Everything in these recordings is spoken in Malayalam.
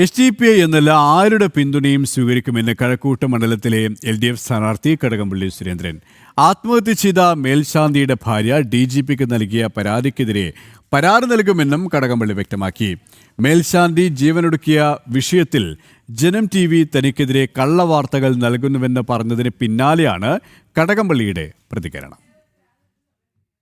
SDPI എന്നല്ല ആരുടെ പിന്തുണയും സ്വീകരിക്കുമെന്ന് കഴക്കൂട്ടം മണ്ഡലത്തിലെ LDF സ്ഥാനാർത്ഥി കടകംപള്ളി സുരേന്ദ്രൻ. ആത്മഹത്യ ചെയ്ത മേൽശാന്തിയുടെ ഭാര്യ DGPക്ക് നൽകിയ പരാതിക്കെതിരെ പരാതി നൽകുമെന്നും കടകംപള്ളി വ്യക്തമാക്കി. മേൽശാന്തി ജീവനൊടുക്കിയ വിഷയത്തിൽ ജനം TV തനിക്കെതിരെ കള്ളവാർത്തകൾ നൽകുന്നുവെന്ന് പറഞ്ഞതിന് പിന്നാലെയാണ് കടകംപള്ളിയുടെ പ്രതികരണം.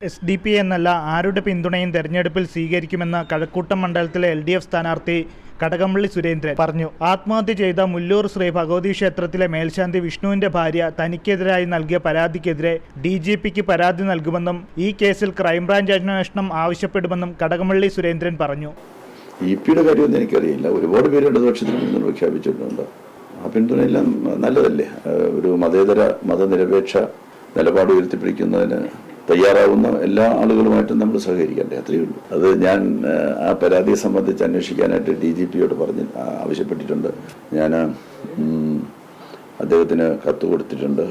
SDPI എന്നല്ല ആരുടെ പിന്തുണയും തെരഞ്ഞെടുപ്പിൽ സ്വീകരിക്കുമെന്ന് കഴക്കൂട്ടം മണ്ഡലത്തിലെ LDF സ്ഥാനാർത്ഥി കടകംപള്ളി സുരേന്ദ്രൻ പറഞ്ഞു. ആത്മഹത്യ ചെയ്ത മുല്ലൂർ ശ്രീ ഭഗവതി ക്ഷേത്രത്തിലെ മേൽശാന്തി വിഷ്ണുവിന്റെ ഭാര്യ തനിക്കെതിരായി നൽകിയ പരാതിക്കെതിരെ DGPക്ക് പരാതി നൽകുമെന്നും ഈ കേസിൽ ക്രൈംബ്രാഞ്ച് അന്വേഷണം ആവശ്യപ്പെടുമെന്നും കടകംപള്ളി സുരേന്ദ്രൻ പറഞ്ഞു. EPയുടെ കാര്യമൊന്നും എനിക്കറിയില്ല. ഒരുപാട് പേര് ഇടതുപക്ഷത്തിന് പിന്തുണ പ്രഖ്യാപിച്ചിട്ടുണ്ട്. ആ പിന്തുണയെല്ലാം നല്ലതല്ലേ? ഒരു മതനിരപേക്ഷ നിലപാട് ഉയർത്തിപ്പിടിക്കുന്നതിന് തയ്യാറാവുന്ന എല്ലാ ആളുകളുമായിട്ടും നമ്മൾ സഹകരിക്കണ്ടേ? അത്രയേ ഉള്ളൂ. അത് ഞാൻ ആ പരാതിയെ സംബന്ധിച്ച് അന്വേഷിക്കാനായിട്ട് DGPയോട് ആവശ്യപ്പെട്ടിട്ടുണ്ട്. ഞാൻ അദ്ദേഹത്തിന് കത്ത് കൊടുത്തിട്ടുണ്ട്.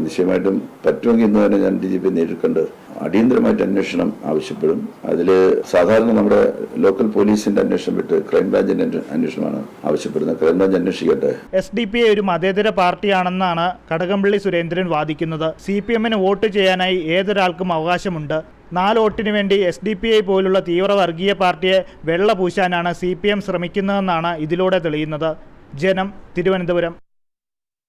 നിശ്ചയമായിട്ടും പറ്റുമെങ്കിൽ ഇന്ന് തന്നെ ഞാൻ DGP നേരിൽ കണ്ട് അടിയന്തരമായിട്ട് അന്വേഷണം ആവശ്യപ്പെടും. അതിൽ സാധാരണ നമ്മുടെ ലോക്കൽ പോലീസിന്റെ അന്വേഷണം വിട്ട് ക്രൈംബ്രാഞ്ചിന്റെ അന്വേഷണമാണ് ആവശ്യപ്പെടുന്നത്. ക്രൈംബ്രാഞ്ച് അന്വേഷിക്കട്ടെ. SDPI ഒരു മതേതര പാർട്ടിയാണെന്നാണ് കടകംപള്ളി സുരേന്ദ്രൻ വാദിക്കുന്നത്. CPMന് വോട്ട് ചെയ്യാനായി ഏതൊരാൾക്കും അവകാശമുണ്ട്. 4 വോട്ടിന് വേണ്ടി SDPI പോലുള്ള തീവ്ര വർഗീയ പാർട്ടിയെ വെള്ള പൂശാനാണ് CPM ശ്രമിക്കുന്നതെന്നാണ് ഇതിലൂടെ തെളിയുന്നത്. ജനം, തിരുവനന്തപുരം.